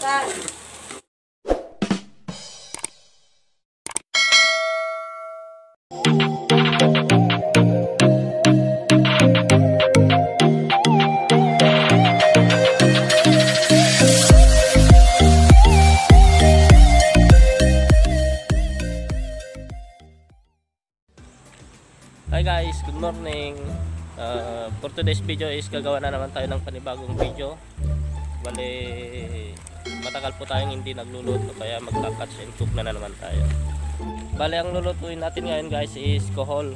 Hi guys, good morning. For today's video is gagawa na naman tayo ng panibagong video. Bale, matagal po tayong hindi nagluluto kaya magka-catch and cook na naman tayo. Bale, ang lulutuin natin ngayon guys is kohol.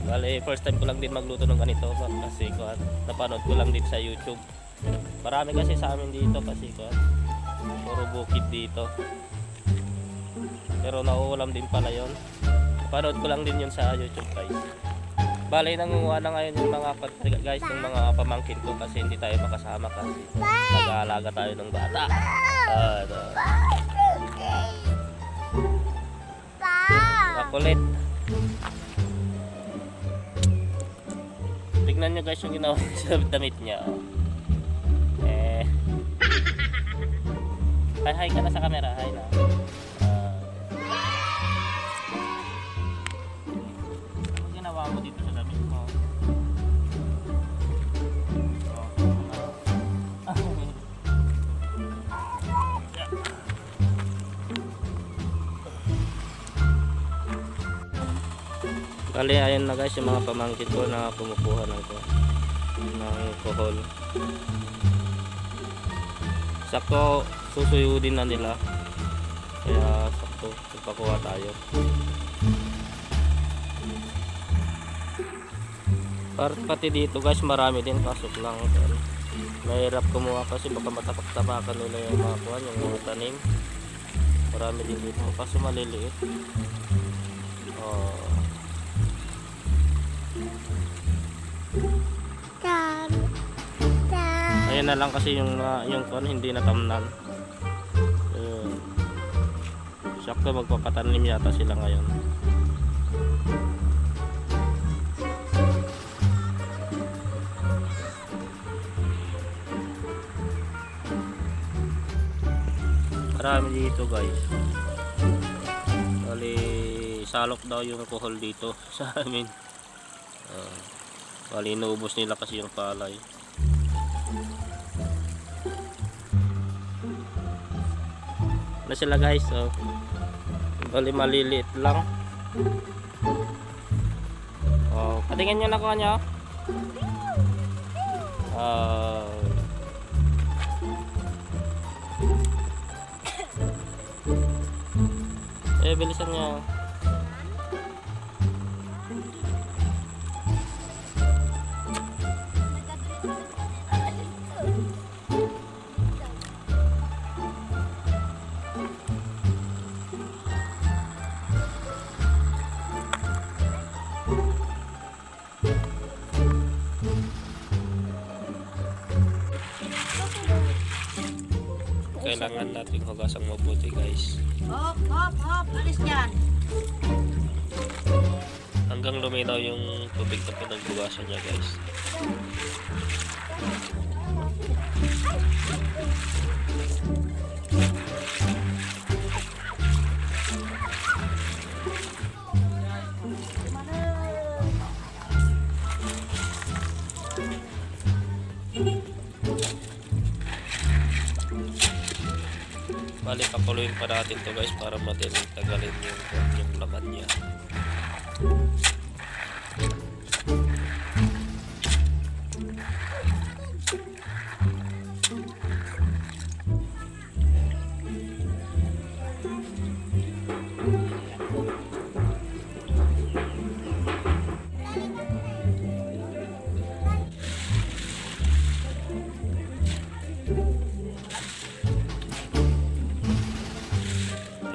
Bale, first time ko lang din magluto ng ganito kasi napanood ko lang din sa YouTube. Marami kasi sa amin dito kasi puro bukid dito. Pero nauulam din pala yon. Napanood ko lang din yun sa YouTube guys. Bale, nangunguha na ngayon yung mga guys ng mga pamangkin ko kasi hindi tayo makasama kasi nag-aalaga tayo ng bata. Makulit. Tignan nyo guys yung ginawa sa damit niya. Hi ka na sa camera. Hi na. Ano ginawa mo dito sa damit mo? Bali, ayun na guys yung mga pamangkin ko na kumukuha ng kohol. Sakto susuyudin na nila kaya sakto magpakuha tayo. Pati dito guys marami din, pasok lang mahirap kumuha kasi baka matapak-tapakan nila yung mga kuhan, yung mga tanim. Marami din dito kaso maliliit. Ayan na lang kasi yung kuhan hindi natamnan. Sakto magpapatanim yata sila ngayon. Marami dito guys. Bali, salok daw yung kohol dito sa amin. Bali, inuubos nila kasi yung palay. Na sila guys, bali maliliit lang. Patingin nyo na ko nyo. Bilisan nyo. Kailangan nating hugasang mabuti guys. Hop, alis dyan. Hanggang luminaw yung tubig na pinaghugasan niya guys. Bali, pakuluin pa natin to guys para madaling tagalin yung laman niya.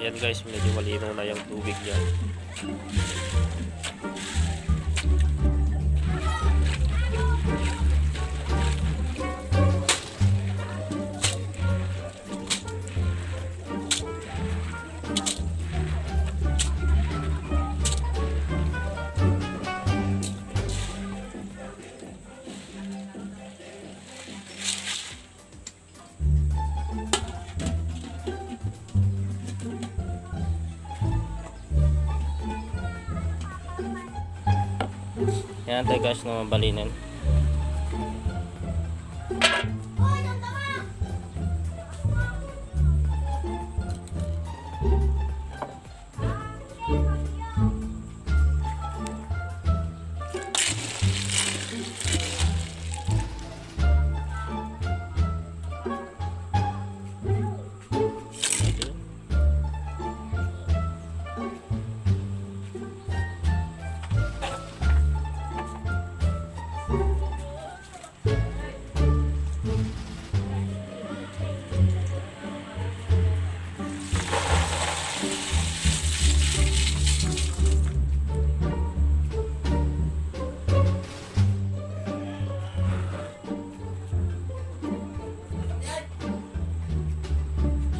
Ayan guys, medyo malinaw na yung tubig niya. Yan tayo guys na mabalinin.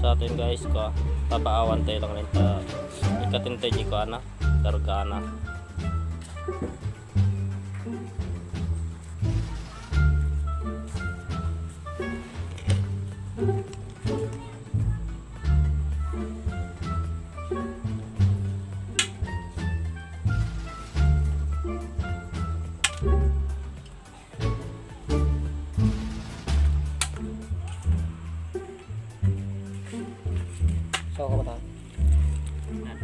Sa atin guys ko papaawan tayo lang rin ikatin tayo di ko ana kargana. So ko ta.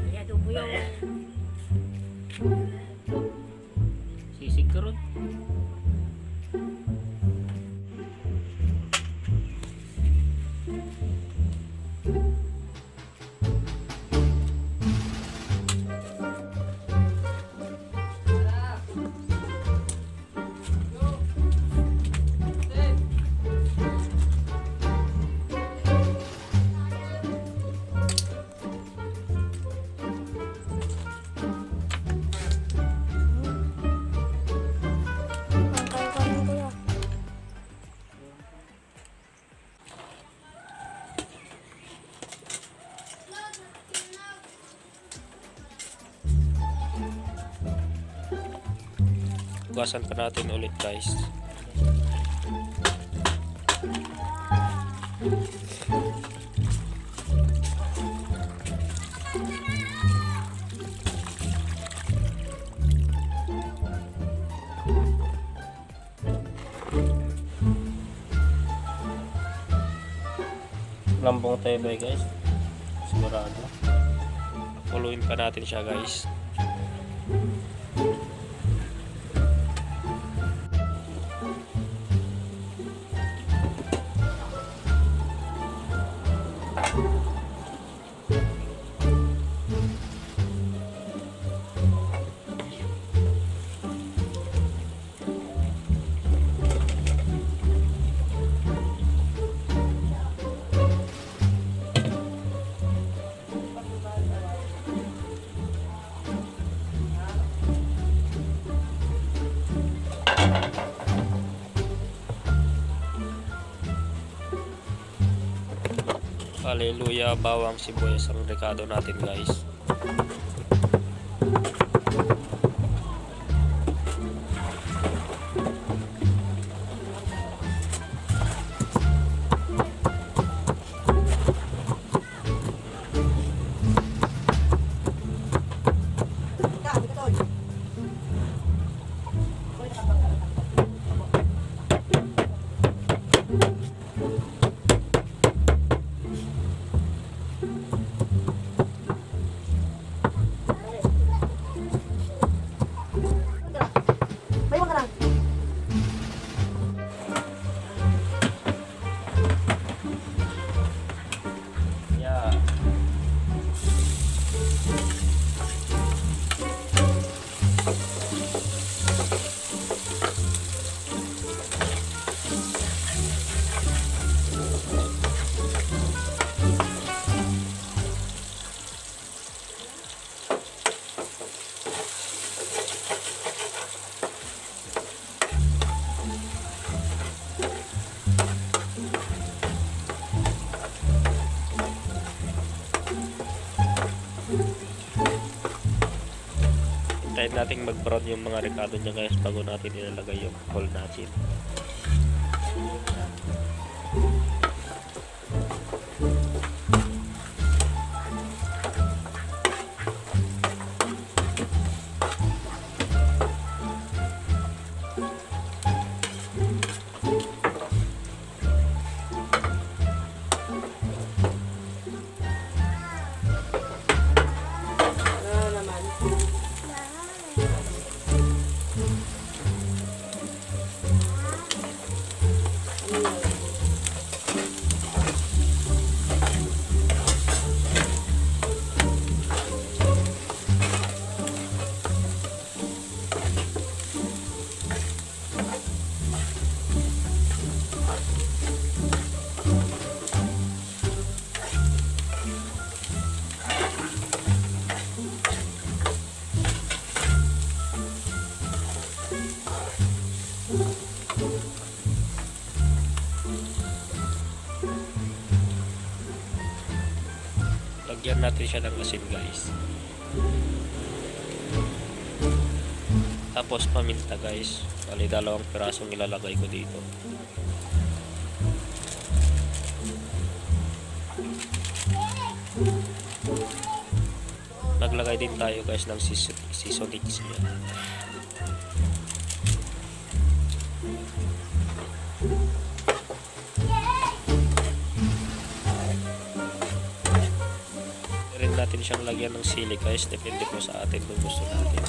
Ya tubo yung Sisig ka ron. Hugasan pa natin ulit guys. Lambong tayo ba guys? Sigurado. Puluin pa natin siya guys. Hallelujah, bawang sibuyas ang rekado natin guys. Hintayin natin mag-brown yung mga rekado niya guys bago natin ilalagay yung whole natin. Lagyan natin siya ng asin guys. Tapos paminta guys. Bali 2 pirasong ilalagay ko dito. Naglagay din tayo guys ng seasonings niya. Rin natin siyang lagyan ng sili guys, depende po sa atin kung gusto natin.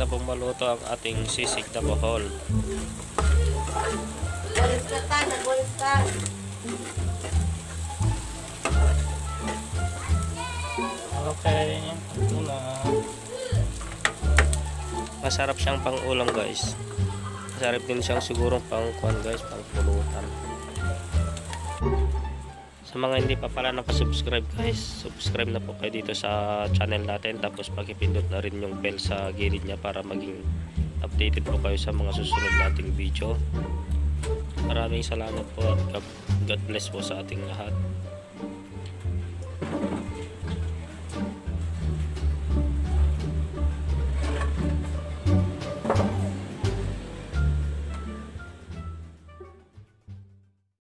Na pong maluto ang ating sisig na bohol. Okay, ito na. Masarap siyang pang-ulam guys. Masarap din siyang sigurong pang-kuan guys, pang-pulutan. Sa mga hindi pa pala nakasubscribe guys, subscribe na po kayo dito sa channel natin. Tapos pakipindot na rin yung bell sa gilid niya para maging updated po kayo sa mga susunod nating video. Maraming salamat po at God bless po sa ating lahat.